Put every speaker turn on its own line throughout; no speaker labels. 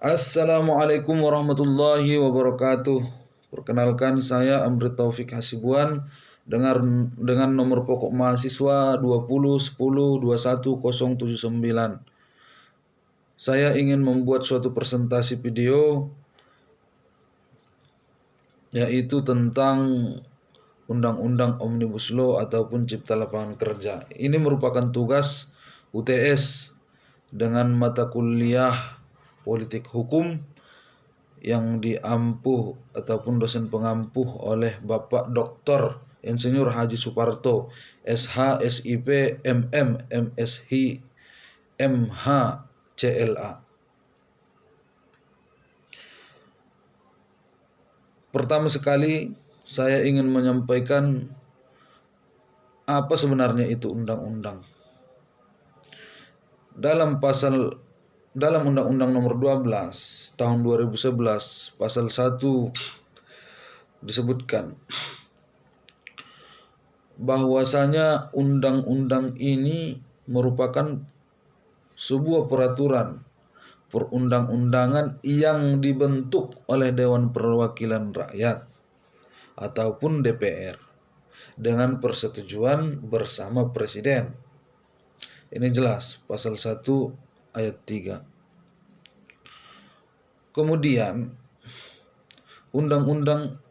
Assalamualaikum warahmatullahi wabarakatuh. Perkenalkan saya Amri Taufik Hasibuan dengan nomor pokok mahasiswa 2010121079. Saya ingin membuat suatu presentasi video yaitu tentang Undang-Undang Omnibus Law ataupun Cipta Lapangan Kerja. Ini merupakan tugas UTS dengan mata kuliah Politik Hukum yang diampuh ataupun dosen pengampuh oleh Bapak Dr. Insinyur Haji Suparto, SH, SIP, MM, MShi, MH, CLA. Pertama sekali saya ingin menyampaikan apa sebenarnya itu undang-undang. Dalam Undang-Undang Nomor 12 Tahun 2011 Pasal 1 disebutkan bahwasanya undang-undang ini merupakan sebuah peraturan perundang-undangan yang dibentuk oleh Dewan Perwakilan Rakyat ataupun DPR dengan persetujuan bersama Presiden. Ini jelas pasal 1 ayat 3. Kemudian undang-undang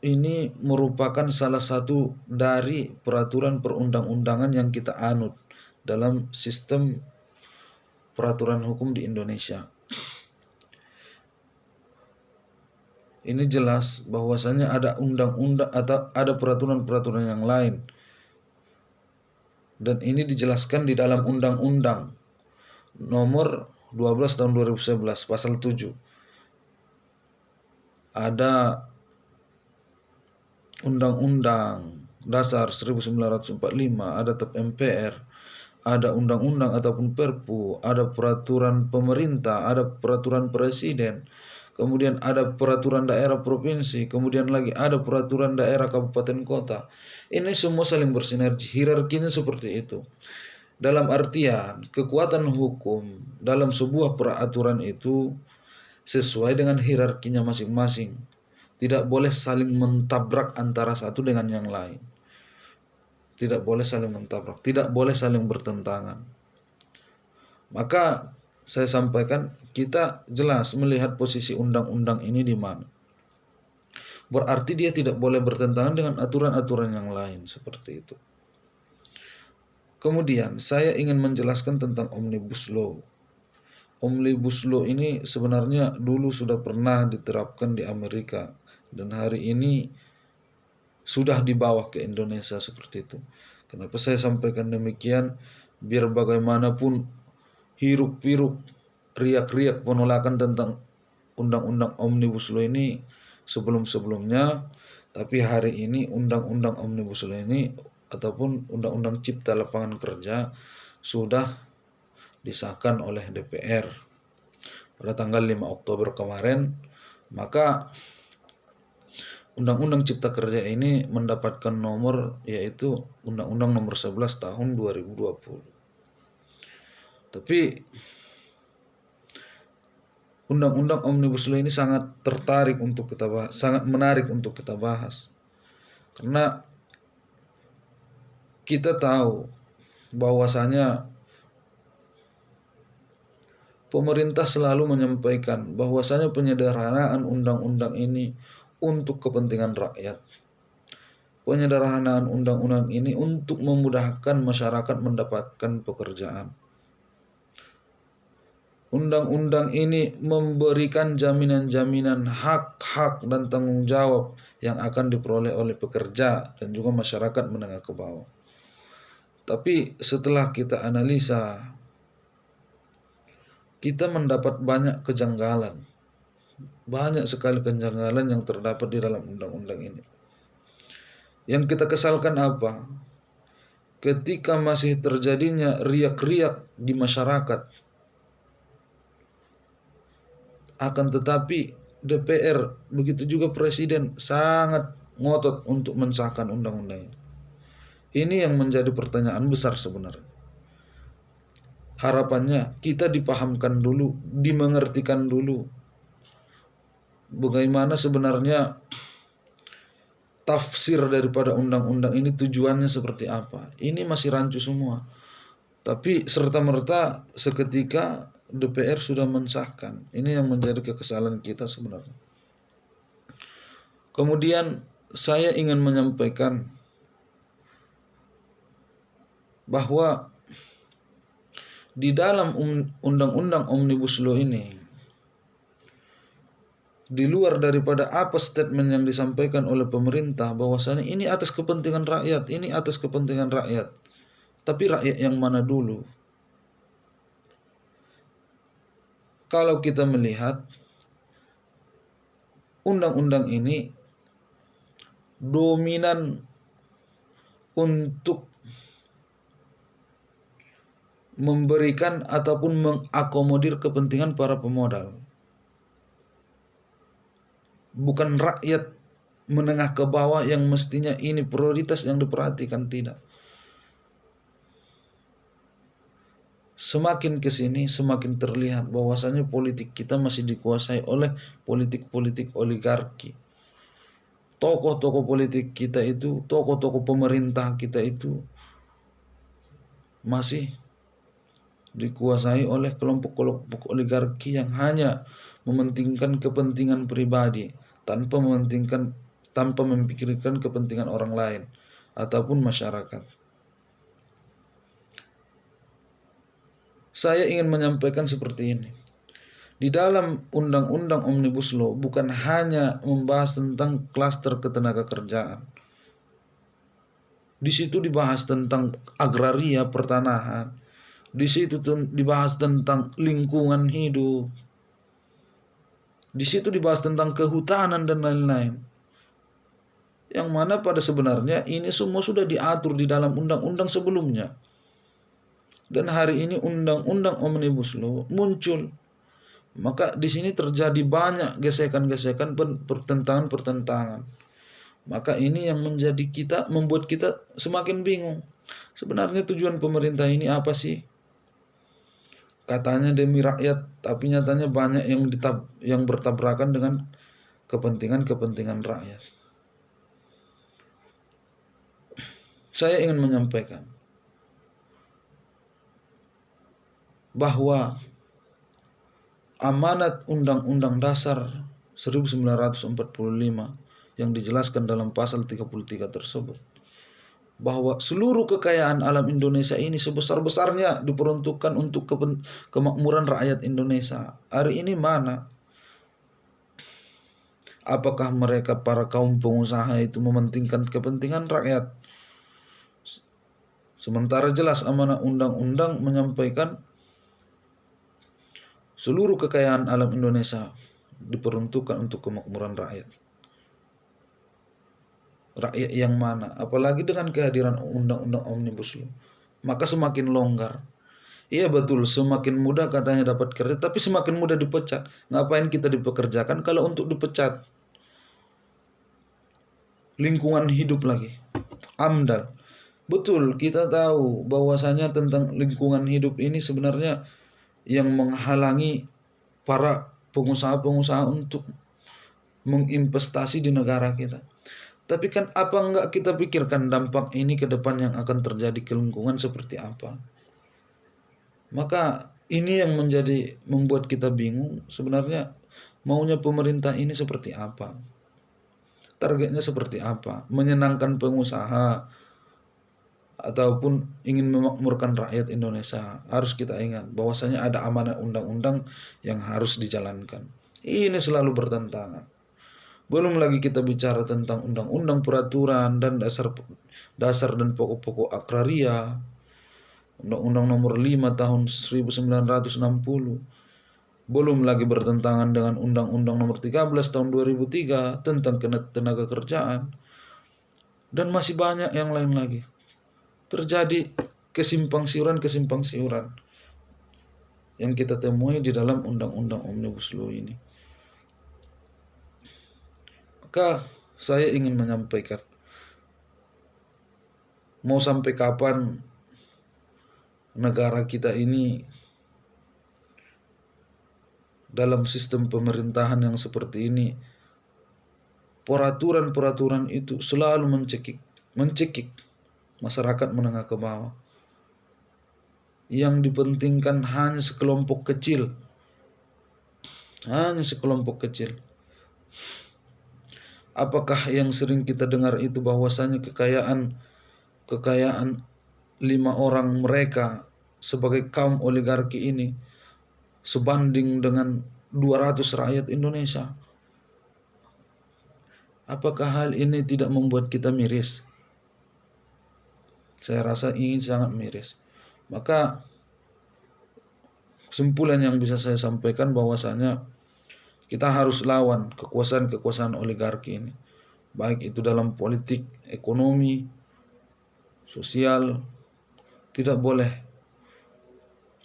ini merupakan salah satu dari peraturan perundang-undangan yang kita anut dalam sistem peraturan hukum di Indonesia. Ini jelas bahwasanya ada undang-undang atau ada peraturan-peraturan yang lain. Dan ini dijelaskan di dalam Undang-Undang Nomor 12 Tahun 2011 Pasal 7. Ada Undang-Undang Dasar 1945, ada TAP MPR, ada undang-undang ataupun perpu, ada peraturan pemerintah, ada peraturan presiden, kemudian ada peraturan daerah provinsi, kemudian lagi ada peraturan daerah kabupaten kota. Ini semua saling bersinergi, hierarkinya seperti itu. Dalam artian kekuatan hukum dalam sebuah peraturan itu sesuai dengan hierarkinya masing-masing. Tidak boleh saling mentabrak antara satu dengan yang lain. Tidak boleh saling mentabrak, tidak boleh saling bertentangan. Maka saya sampaikan kita jelas melihat posisi undang-undang ini di mana. Berarti dia tidak boleh bertentangan dengan aturan-aturan yang lain seperti itu. Kemudian saya ingin menjelaskan tentang Omnibus Law. Omnibus Law ini sebenarnya dulu sudah pernah diterapkan di Amerika dan hari ini sudah dibawa ke Indonesia seperti itu. Kenapa saya sampaikan demikian? Biar bagaimanapun hiruk-pikuk, riak-riak penolakan tentang Undang-Undang Omnibus Law ini sebelum-sebelumnya, tapi hari ini Undang-Undang Omnibus Law ini ataupun Undang-Undang Cipta Lapangan Kerja sudah disahkan oleh DPR pada tanggal 5 Oktober kemarin. Maka Undang-Undang Cipta Kerja ini mendapatkan nomor yaitu Undang-Undang Nomor 11 Tahun 2020. Tapi Undang-Undang Omnibus Law ini sangat menarik untuk kita bahas. Karena kita tahu bahwasanya pemerintah selalu menyampaikan bahwasanya penyederhanaan undang-undang ini untuk kepentingan rakyat. Penyederhanaan undang-undang ini untuk memudahkan masyarakat mendapatkan pekerjaan. Undang-undang ini memberikan jaminan-jaminan hak-hak dan tanggung jawab yang akan diperoleh oleh pekerja dan juga masyarakat menengah ke bawah. Tapi setelah kita analisa, kita mendapat banyak kejanggalan. Banyak sekali kejanggalan yang terdapat di dalam undang-undang ini. Yang kita kesalkan apa? Ketika masih terjadinya riak-riak di masyarakat, akan tetapi DPR begitu juga Presiden sangat ngotot untuk mensahkan undang-undang ini. Ini yang menjadi pertanyaan besar sebenarnya. harapannya kita dipahamkan dulu, dimengertikan dulu bagaimana sebenarnya tafsir daripada undang-undang ini, tujuannya seperti apa. Ini masih rancu semua. Tapi serta-merta seketika DPR sudah mensahkan. Ini yang menjadi kekesalan kita sebenarnya. Kemudian saya ingin menyampaikan bahwa di dalam undang-undang Omnibus Law ini, di luar daripada apa statement yang disampaikan oleh pemerintah bahwasanya ini atas kepentingan rakyat, ini atas kepentingan rakyat. Tapi rakyat yang mana dulu? Kalau kita melihat undang-undang ini dominan untuk memberikan ataupun mengakomodir kepentingan para pemodal. Bukan rakyat menengah ke bawah yang mestinya ini prioritas yang diperhatikan, tidak. Semakin ke sini semakin terlihat bahwasanya politik kita masih dikuasai oleh politik-politik oligarki. Tokoh-tokoh politik kita itu, tokoh-tokoh pemerintah kita itu masih dikuasai oleh kelompok-kelompok oligarki yang hanya mementingkan kepentingan pribadi tanpa memikirkan kepentingan orang lain ataupun masyarakat. Saya ingin menyampaikan seperti ini. Di dalam undang-undang Omnibus Law bukan hanya membahas tentang klaster ketenaga kerjaan. Di situ dibahas tentang agraria, pertanahan. Di situ dibahas tentang lingkungan hidup. Di situ dibahas tentang kehutanan dan lain-lain. Yang mana pada sebenarnya ini semua sudah diatur di dalam undang-undang sebelumnya. Dan hari ini undang-undang Omnibus Law muncul. Maka di sini terjadi banyak gesekan-gesekan, pertentangan-pertentangan. Maka ini yang membuat kita semakin bingung. Sebenarnya tujuan pemerintah ini apa sih? Katanya demi rakyat, tapi nyatanya banyak yang bertabrakan dengan kepentingan-kepentingan rakyat. Saya ingin menyampaikan bahwa amanat Undang-Undang Dasar 1945 yang dijelaskan dalam pasal 33 tersebut, bahwa seluruh kekayaan alam Indonesia ini sebesar-besarnya diperuntukkan untuk kemakmuran rakyat Indonesia. Hari ini mana? Apakah mereka para kaum pengusaha itu mementingkan kepentingan rakyat? Sementara jelas amanah undang-undang menyampaikan seluruh kekayaan alam Indonesia diperuntukkan untuk kemakmuran rakyat. Rakyat yang mana? Apalagi dengan kehadiran undang-undang Omnibus Law, maka semakin longgar. Iya betul, semakin mudah katanya dapat kerja, tapi semakin mudah dipecat. Ngapain kita dipekerjakan kalau untuk dipecat? Lingkungan hidup lagi, AMDAL. Betul, kita tahu bahwasanya tentang lingkungan hidup ini sebenarnya yang menghalangi para pengusaha-pengusaha untuk menginvestasi di negara kita. Tapi kan apa enggak kita pikirkan dampak ini ke depan yang akan terjadi ke lingkungan seperti apa? Maka ini yang membuat kita bingung sebenarnya maunya pemerintah ini seperti apa? Targetnya seperti apa? Menyenangkan pengusaha ataupun ingin memakmurkan rakyat Indonesia? Harus kita ingat bahwasanya ada amanat undang-undang yang harus dijalankan. Ini selalu bertentangan. Belum lagi kita bicara tentang undang-undang peraturan dan dasar dan pokok-pokok agraria, Undang-Undang Nomor 5 Tahun 1960. Belum lagi bertentangan dengan Undang-Undang Nomor 13 Tahun 2003 tentang tenaga kerjaan. Dan masih banyak yang lain lagi. Terjadi kesimpang siuran yang kita temui di dalam Undang-Undang Omnibus Law ini. Maka saya ingin menyampaikan, mau sampai kapan negara kita ini dalam sistem pemerintahan yang seperti ini, peraturan-peraturan itu selalu mencekik masyarakat menengah ke bawah. Yang dipentingkan hanya sekelompok kecil. Hanya sekelompok kecil. Apakah yang sering kita dengar itu bahwasanya kekayaan 5 orang mereka sebagai kaum oligarki ini sebanding dengan 200 rakyat Indonesia? Apakah hal ini tidak membuat kita miris? Saya rasa ini sangat miris. Maka kesimpulan yang bisa saya sampaikan bahwasanya kita harus lawan kekuasaan-kekuasaan oligarki ini. Baik itu dalam politik, ekonomi, sosial. Tidak boleh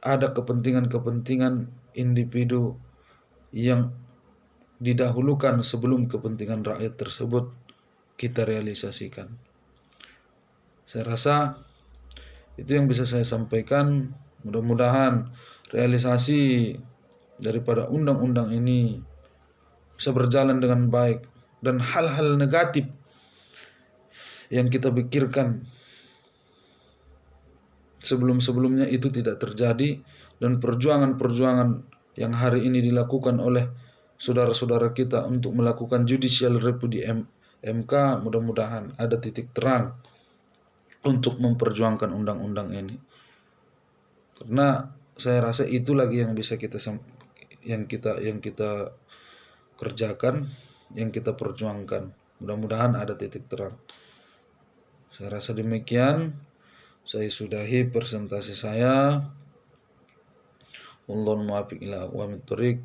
ada kepentingan-kepentingan individu yang didahulukan sebelum kepentingan rakyat tersebut kita realisasikan. Saya rasa itu yang bisa saya sampaikan. Mudah-mudahan realisasi daripada undang-undang ini bisa berjalan dengan baik dan hal-hal negatif yang kita pikirkan sebelum-sebelumnya itu tidak terjadi, dan perjuangan-perjuangan yang hari ini dilakukan oleh saudara-saudara kita untuk melakukan judicial review di MK, mudah-mudahan ada titik terang untuk memperjuangkan undang-undang ini. Karena saya rasa itu lagi yang bisa kita kerjakan, yang kita perjuangkan. Mudah-mudahan ada titik terang. Saya rasa demikian. Saya sudahi presentasi saya. Wallahul muwaffiq ila aqwamit thoriq.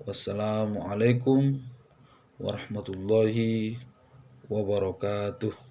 Wassalamualaikum warahmatullahi wabarakatuh.